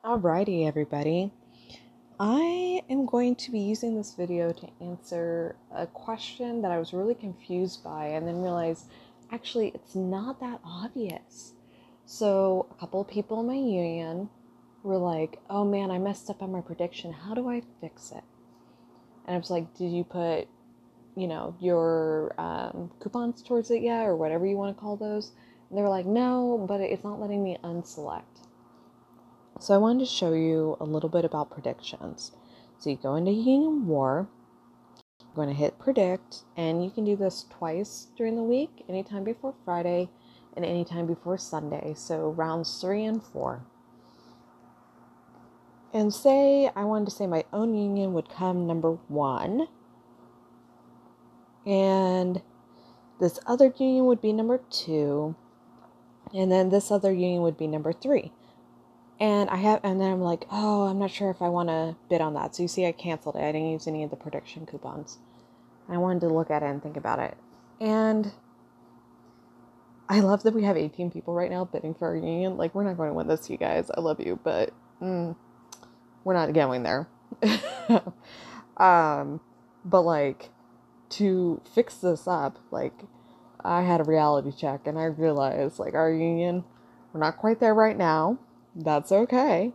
Alrighty, everybody. I am going to be using this video to answer a question that I was really confused by and then realized actually it's not that obvious. So, a couple of people in my union were like, oh man, I messed up on my prediction. How do I fix it? And I was like, did you put, your coupons towards it yet, or whatever you want to call those? And they were like, no, but it's not letting me unselect. So I wanted to show you a little bit about predictions. So you go into Union War, you're going to hit predict, and you can do this twice during the week, anytime before Friday and anytime before Sunday. So rounds 3 and 4. And say I wanted to say my own union would come number 1, and this other union would be number 2, and then this other union would be number 3. And then I'm like, oh, I'm not sure if I want to bid on that. So you see, I canceled it. I didn't use any of the prediction coupons. I wanted to look at it and think about it. And I love that we have 18 people right now bidding for our union. Like, we're not going to win this, you guys. I love you, but we're not going there. But like, to fix this up, like, I had a reality check and I realized, like, our union, we're not quite there right now. That's okay.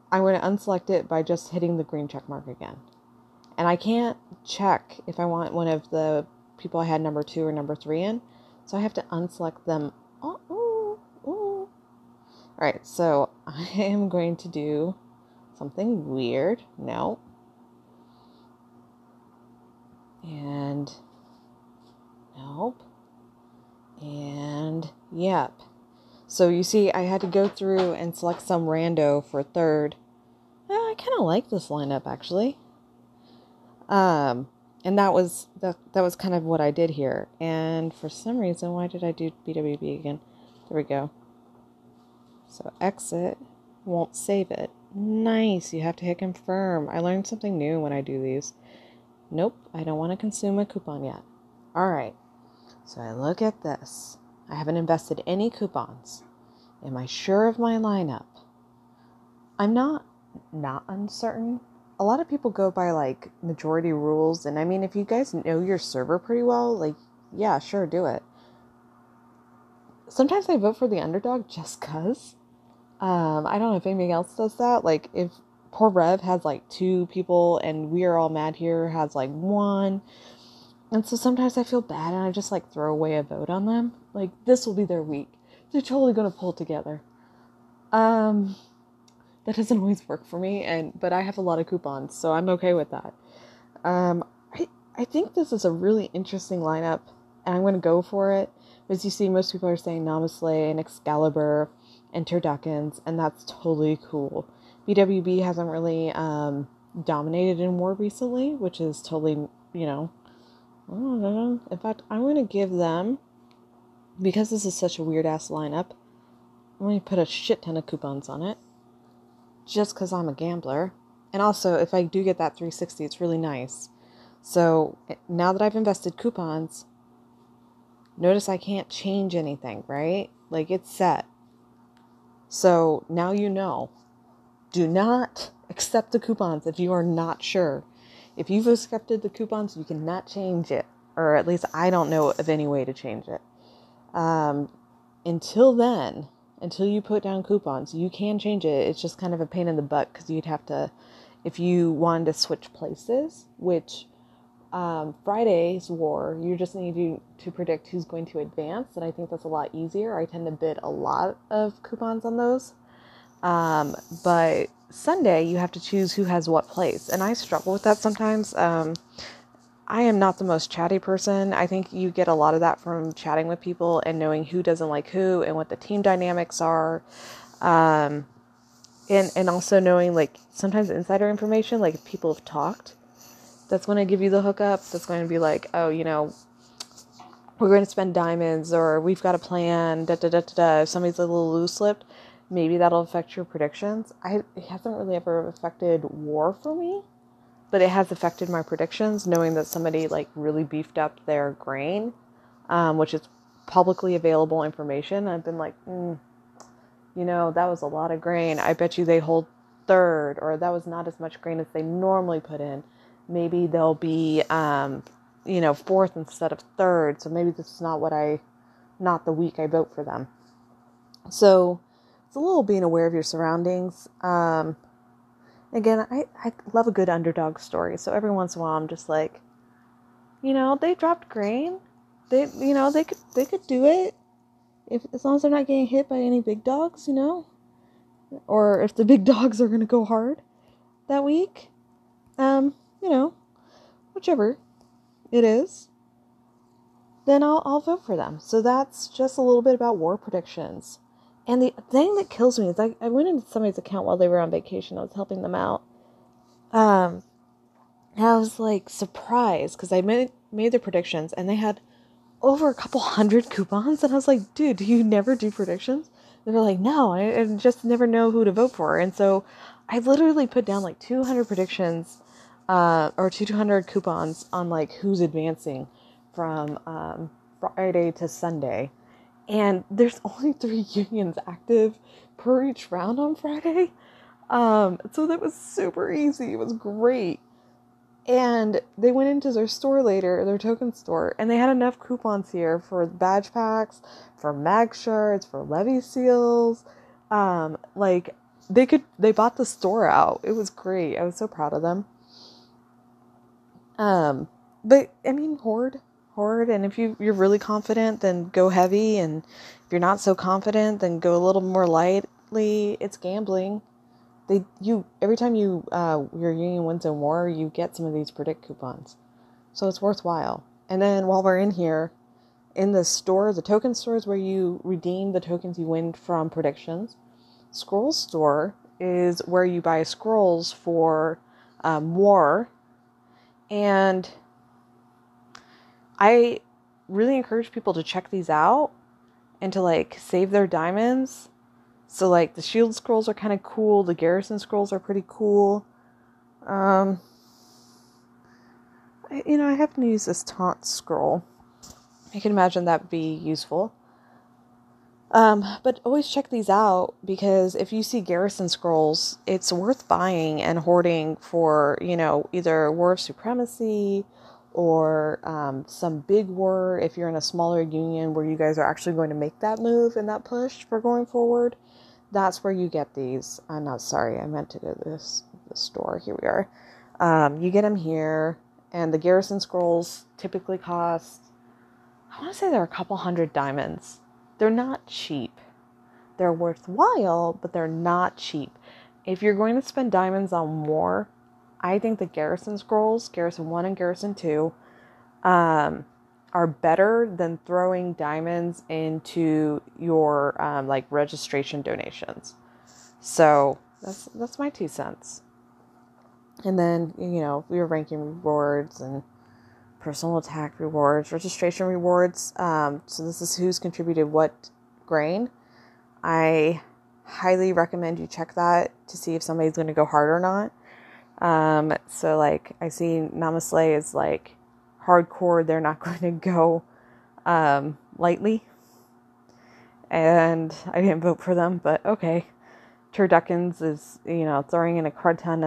I'm going to unselect it by just hitting the green check mark again. And I can't check if I want one of the people I had number 2 or number 3 in. So I have to unselect them. All right, so I am going to do something weird. No. And nope. And yep. So you see, I had to go through and select some rando for 3rd. I kind of like this lineup, actually. And that was kind of what I did here. And for some reason, why did I do BWB again? There we go. So exit, won't save it. Nice, you have to hit confirm. I learned something new when I do these. Nope, I don't want to consume a coupon yet. All right, so I look at this. I haven't invested any coupons. Am I sure of my lineup? I'm not uncertain. A lot of people go by like majority rules. And I mean, if you guys know your server pretty well, like, yeah, sure, do it. Sometimes I vote for the underdog just cause. I don't know if anybody else does that. Like, if poor Rev has like 2 people and We Are All Mad Here has like 1. And so sometimes I feel bad and I just like throw away a vote on them. Like, this will be their week. They're totally going to pull together. That doesn't always work for me, but I have a lot of coupons, so I'm okay with that. I think this is a really interesting lineup, and I'm going to go for it. As you see, most people are saying Namaste and Excalibur and Turduckens, and that's totally cool. BWB hasn't really dominated in war recently, which is totally, I don't know. In fact, I'm going to give them, because this is such a weird-ass lineup, I'm going to put a shit ton of coupons on it. Just because I'm a gambler. And also, if I do get that 360, it's really nice. So, now that I've invested coupons, notice I can't change anything, right? Like, it's set. So, now you know. Do not accept the coupons if you are not sure. If you've accepted the coupons, you cannot change it. Or at least I don't know of any way to change it. Until then, until you put down coupons, you can change it. It's just kind of a pain in the butt because you'd have to, if you wanted to switch places, which Friday's war, you just need to predict who's going to advance. And I think that's a lot easier. I tend to bid a lot of coupons on those. But Sunday, you have to choose who has what place. And I struggle with that sometimes. I am not the most chatty person. I think you get a lot of that from chatting with people and knowing who doesn't like who and what the team dynamics are. And also knowing, like, sometimes insider information, like if people have talked, that's going to give you the hookup. That's going to be like, oh, we're going to spend diamonds, or we've got a plan, If somebody's a little loose-lipped, maybe that'll affect your predictions. It hasn't really ever affected war for me. But it has affected my predictions, knowing that somebody like really beefed up their grain, which is publicly available information. I've been like, that was a lot of grain. I bet you they hold third, or that was not as much grain as they normally put in. Maybe they'll be, fourth instead of third. So maybe this is not the week I vote for them. So it's a little being aware of your surroundings. Again, I love a good underdog story. So every once in a while, I'm just like, they dropped grain. They could do it as long as they're not getting hit by any big dogs, or if the big dogs are going to go hard that week. Whichever it is, then I'll vote for them. So that's just a little bit about war predictions. And the thing that kills me is I went into somebody's account while they were on vacation. I was helping them out. And I was like surprised because I made the predictions and they had over a couple hundred coupons. And I was like, dude, do you never do predictions? They were like, no, I just never know who to vote for. And so I literally put down like 200 predictions, or 200 coupons on like who's advancing from Friday to Sunday. And there's only 3 unions active per each round on Friday. So that was super easy. It was great. And they went into their store later, their token store, and they had enough coupons here for badge packs, for mag shirts, for levy seals. They bought the store out. It was great. I was so proud of them. But I mean, hoard. And if you're really confident, then go heavy. And if you're not so confident, then go a little more lightly. It's gambling. Every time your union wins a war, you get some of these predict coupons. So it's worthwhile. And then while we're in here, in the store, the token store is where you redeem the tokens you win from predictions. Scroll store is where you buy scrolls for war. And I really encourage people to check these out and to like save their diamonds. So like the shield scrolls are kind of cool. The garrison scrolls are pretty cool. I happen to use this taunt scroll. I can imagine that would be useful. But always check these out because if you see garrison scrolls, it's worth buying and hoarding for, either War of Supremacy or some big war if you're in a smaller union where you guys are actually going to make that move and that push for going forward. That's where you get these. I'm not sorry. I meant to go to the store. Here we are. You get them here. And the garrison scrolls typically cost, I want to say they're a couple hundred diamonds. They're not cheap. They're worthwhile, but they're not cheap. If you're going to spend diamonds on war, I think the garrison scrolls, Garrison 1 and Garrison 2, are better than throwing diamonds into your registration donations. So that's my 2 cents. And then your ranking rewards and personal attack rewards, registration rewards. So this is who's contributed what grain. I highly recommend you check that to see if somebody's going to go hard or not. So like I see Namaste is like hardcore. They're not going to go lightly. And I didn't vote for them, but okay. Turduckins is, throwing in a crud ton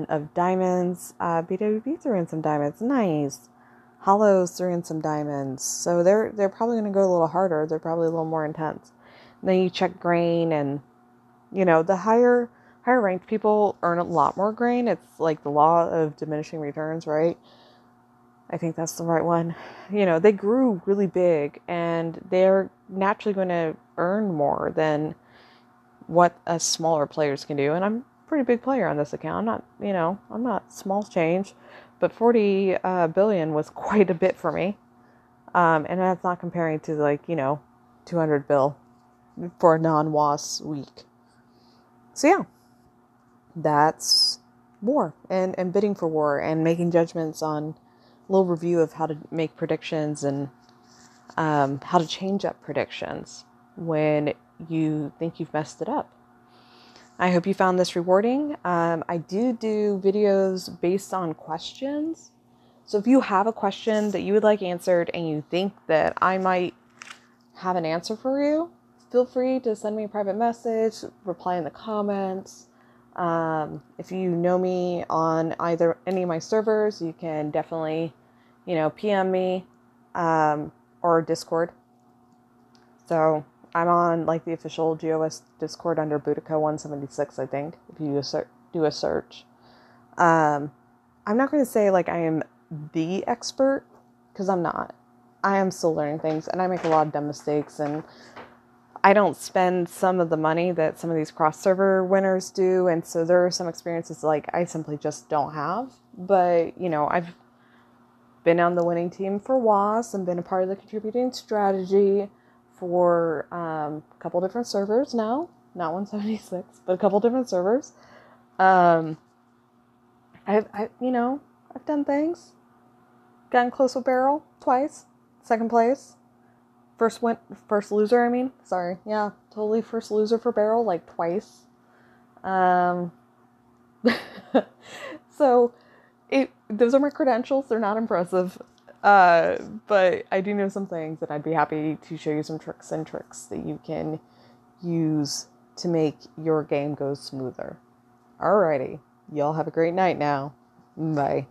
of diamonds. BWB threw in some diamonds. Nice. Hollows threw in some diamonds. So they're probably going to go a little harder. They're probably a little more intense. And then you check grain and, the higher ranked people earn a lot more grain. It's like the law of diminishing returns, right? I think that's the right one. They grew really big and they're naturally going to earn more than what us smaller players can do. And I'm a pretty big player on this account. I'm not small change, but 40 billion was quite a bit for me. And that's not comparing to 200 bill for a non-WAS week. So yeah, that's war and bidding for war and making judgments on a little review of how to make predictions and how to change up predictions when you think you've messed it up. I hope you found this rewarding. I do videos based on questions. So if you have a question that you would like answered and you think that I might have an answer for you, feel free to send me a private message, reply in the comments. If you know me on either any of my servers, you can definitely, PM me, or Discord. So I'm on like the official GOS Discord under Boudica 176, I think, if you do a search. I'm not going to say like I am the expert, because I'm not. I am still learning things, and I make a lot of dumb mistakes, and I don't spend some of the money that some of these cross-server winners do, and so there are some experiences like I simply just don't have. But, I've been on the winning team for WAS and been a part of the contributing strategy for a couple different servers now. Not 176, but a couple different servers. I've done things. Gotten close with Barrel twice. Second place. First loser, I mean. Sorry. Yeah, totally first loser for Barrel, like twice. So, those are my credentials. They're not impressive. But I do know some things, and I'd be happy to show you some tricks that you can use to make your game go smoother. Alrighty. Y'all have a great night now. Bye.